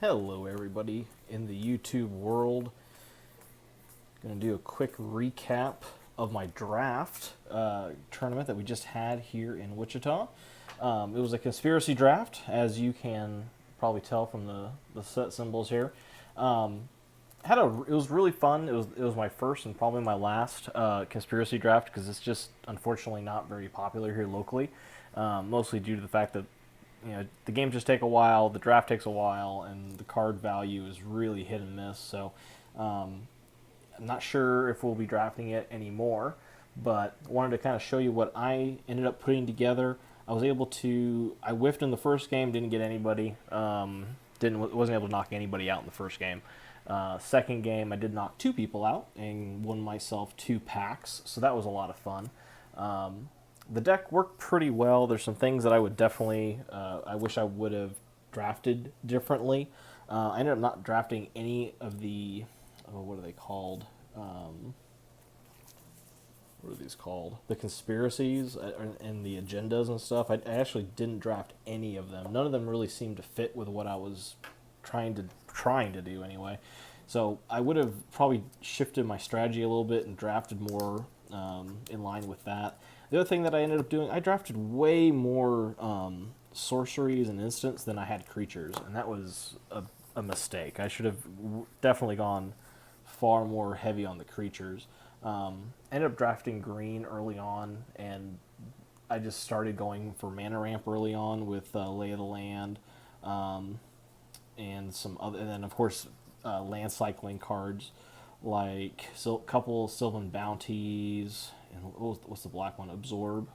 Hello everybody in the YouTube world. Going to do a quick recap of my draft tournament that we just had here in Wichita. It was a conspiracy draft, as you can probably tell from the set symbols here. It was really fun. It was my first and probably my last conspiracy draft because it's just unfortunately not very popular here locally, mostly due to the fact that the games just take a while, the draft takes a while, and the card value is really hit and miss. So I'm not sure if we'll be drafting it anymore, but I wanted to kind of show you what I ended up putting together. I whiffed in the first game, didn't get anybody, wasn't able to knock anybody out in the first game. Second game, I did knock two people out and won myself 2 packs, so that was a lot of fun. The deck worked pretty well. There's some things that I would definitely, I wish I would have drafted differently. I ended up not drafting any of the, what are they called? What are these called? The conspiracies and the agendas and stuff. I actually didn't draft any of them. None of them really seemed to fit with what I was trying to do anyway. So I would have probably shifted my strategy a little bit and drafted more in line with that. The other thing that I ended up doing, I drafted way more sorceries and instants than I had creatures, and that was a mistake. I should have definitely gone far more heavy on the creatures. Ended up drafting green early on, and I just started going for mana ramp early on with Lay of the Land, and some other, and then of course land cycling cards like a couple Sylvan Bounties, and what's the black one? Absorb.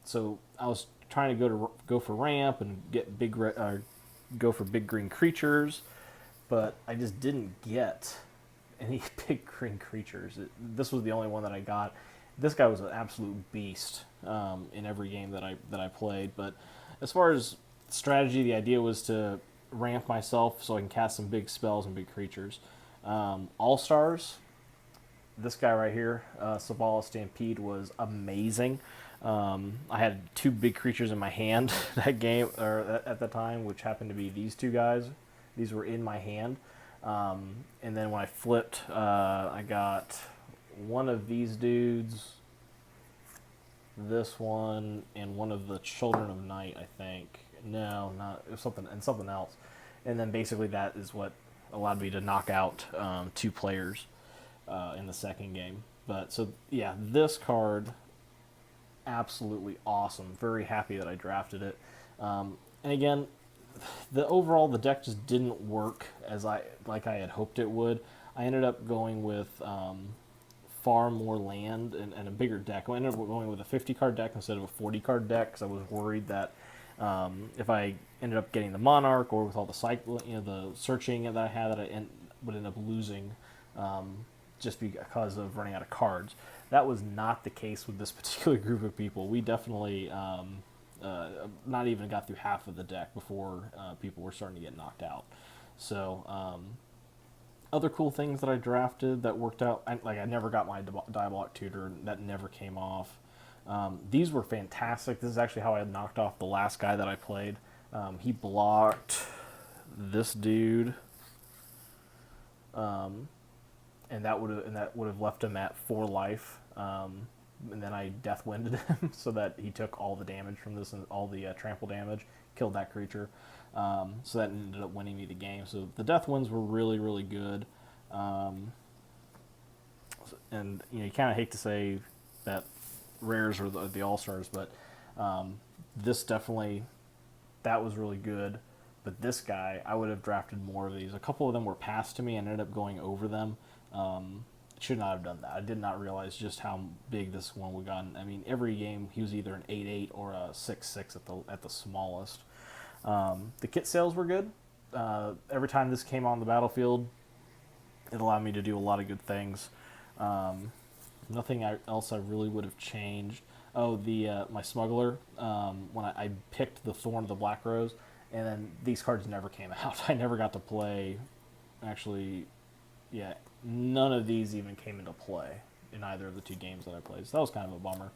So I was trying to go for ramp and get go for big green creatures, but I just didn't get any big green creatures. This was the only one that I got. This guy was an absolute beast in every game that I played. But as far as strategy, the idea was to ramp myself so I can cast some big spells and big creatures. All Stars, this guy right here, Sabala Stampede, was amazing. I had 2 big creatures in my hand that game, or at the time, which happened to be these 2 guys. These were in my hand. And then when I flipped, I got one of these dudes, this one, and one of the Children of Night, I think. No, not, it was something else. And then basically that is what allowed me to knock out 2 players in the second game. But so yeah, this card, absolutely awesome. Very happy that I drafted it. And again, the deck just didn't work like I had hoped it would. I ended up going with far more land and a bigger deck. I ended up going with a 50-card deck instead of a 40-card deck because I was worried that if I ended up getting the Monarch or with all the searching that I had, would end up losing just because of running out of cards. That was not the case with this particular group of people. We definitely not even got through half of the deck before people were starting to get knocked out. So other cool things that I drafted that worked out, I never got my Diabolic Tutor. That never came off. These were fantastic. This is actually how I had knocked off the last guy that I played. He blocked this dude, and that would have left him at 4 life. And then I Deathwinded him so that he took all the damage from this and all the trample damage, killed that creature. So that ended up winning me the game. So the Deathwinds were really, really good. And you kind of hate to say that rares are the all-stars, but this definitely, that was really good. But this guy, I would have drafted more of these. A couple of them were passed to me and ended up going over them. Should not have done that. I did not realize just how big this one would gotten. I mean, every game he was either an 8/8 or a 6/6 at the smallest. The kit sales were good. Every time this came on the battlefield, it allowed me to do a lot of good things. Nothing else I really would have changed. Oh, my smuggler. When I picked the Thorn of the Black Rose, and then these cards never came out. I never got to play. Actually, yeah, none of these even came into play in either of the 2 games that I played. So that was kind of a bummer.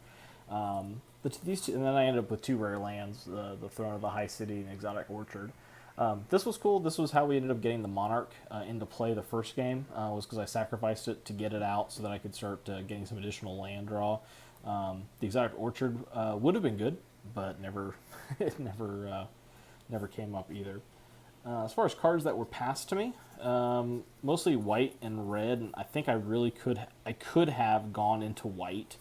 These 2, and then I ended up with 2 rare lands: the Throne of the High City and Exotic Orchard. This was cool. This was how we ended up getting the Monarch into play the first game, was because I sacrificed it to get it out so that I could start getting some additional land draw. The Exotic Orchard would have been good, but never, it never came up either. As far as cards that were passed to me, mostly white and red. And I think I could have gone into white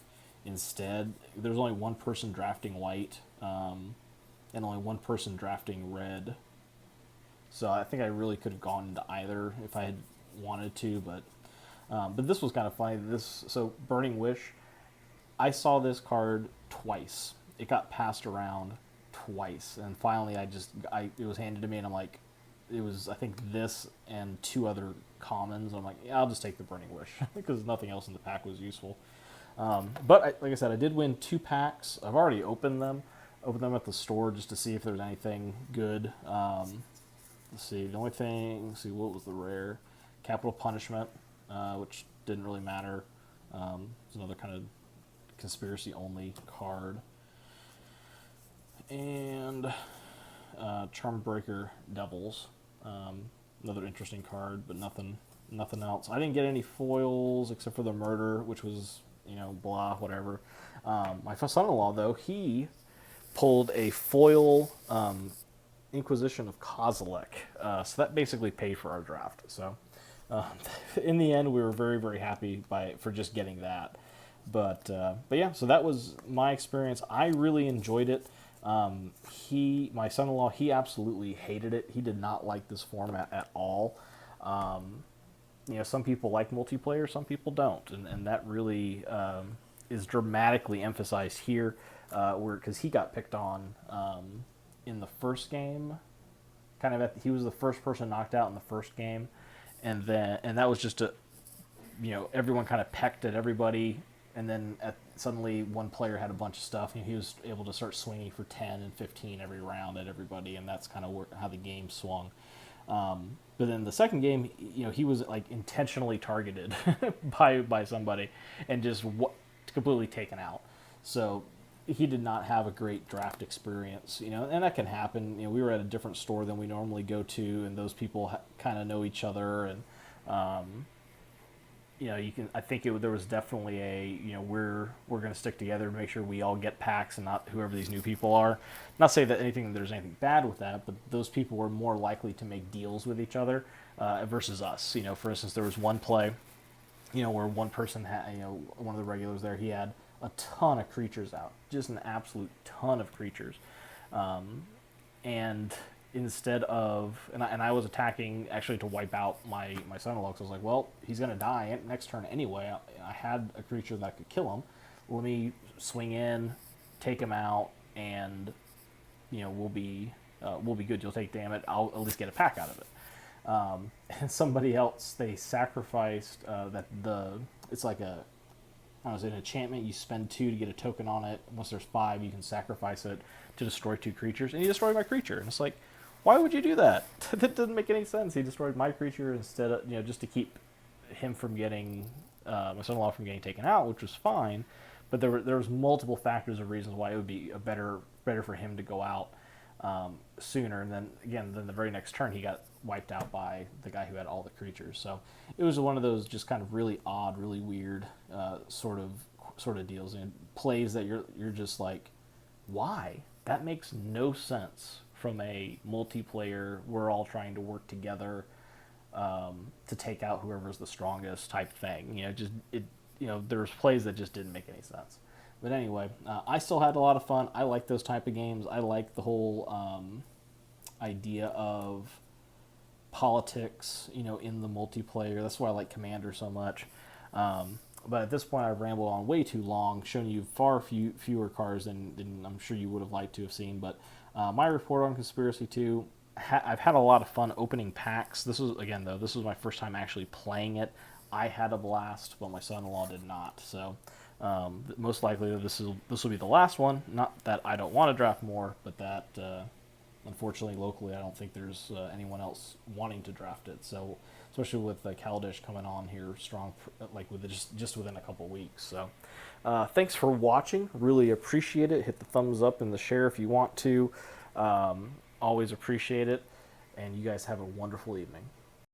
instead. There's only one person drafting white, and only one person drafting red. So I think I really could have gone into either if I had wanted to, but this was kind of funny. So Burning Wish, I saw this card twice. It got passed around twice, and finally it was handed to me, and I'm like, it was I think this and two other commons. I'm like, yeah, I'll just take the Burning Wish because nothing else in the pack was useful. Like I said, I did win 2 packs. I've already opened them at the store just to see if there's anything good. Let's see, what was the rare? Capital Punishment, which didn't really matter. It's another kind of conspiracy-only card. And Charmbreaker Devils, another interesting card, but nothing else. I didn't get any foils except for the Murder, which was, blah, whatever. My son-in-law, though, he pulled a foil Inquisition of Kozilek, so that basically paid for our draft. So in the end, we were very, very happy for just getting that. But yeah, so that was my experience. I really enjoyed it. My son-in-law, he absolutely hated it. He did not like this format at all. Some people like multiplayer, some people don't, and that really is dramatically emphasized here, because he got picked on in the first game. He was the first person knocked out in the first game, and that was just everyone kind of pecked at everybody. And then suddenly one player had a bunch of stuff, and he was able to start swinging for 10 and 15 every round at everybody, and that's kind of how the game swung. But then the second game, he was like intentionally targeted by somebody and just completely taken out. So he did not have a great draft experience, and that can happen. We were at a different store than we normally go to, and those people kind of know each other, and I think there was definitely we're going to stick together to make sure we all get packs and not whoever these new people are. Not say that there's anything bad with that, but those people were more likely to make deals with each other versus us. For instance, there was one play, where one person had, one of the regulars there, he had a ton of creatures out, just an absolute ton of creatures, and instead of, and I was attacking actually to wipe out my son-in-law, because I was like, well, he's going to die next turn anyway. I had a creature that could kill him. Let me swing in, take him out, and we'll be good. You'll take damage. I'll at least get a pack out of it. And somebody else, they sacrificed it's like an enchantment. You spend 2 to get a token on it. Once there's 5, you can sacrifice it to destroy 2 creatures, and he destroyed my creature. And it's like, why would you do that? That doesn't make any sense. He destroyed my creature instead of, just to keep him from getting, my son-in-law from getting taken out, which was fine. But there was multiple factors of reasons why it would be better for him to go out sooner. And then the very next turn, he got wiped out by the guy who had all the creatures. So it was one of those just kind of really odd, really weird sort of deals, and plays that you're just like, why? That makes no sense from a multiplayer, we're all trying to work together to take out whoever's the strongest type thing. There's plays that just didn't make any sense. But anyway, I still had a lot of fun. I like those type of games. I like the whole idea of politics, in the multiplayer. That's why I like Commander so much. But at this point, I've rambled on way too long, showing you fewer cards than I'm sure you would have liked to have seen. But my report on Conspiracy 2, I've had a lot of fun opening packs. This was my first time actually playing it. I had a blast, but my son-in-law did not. So most likely this will be the last one. Not that I don't want to draft more, but that unfortunately locally I don't think there's anyone else wanting to draft it. So especially with Kaladesh coming on here strong, like just within a couple weeks. So thanks for watching. Really appreciate it. Hit the thumbs up and the share if you want to. Always appreciate it. and you guys have a wonderful evening.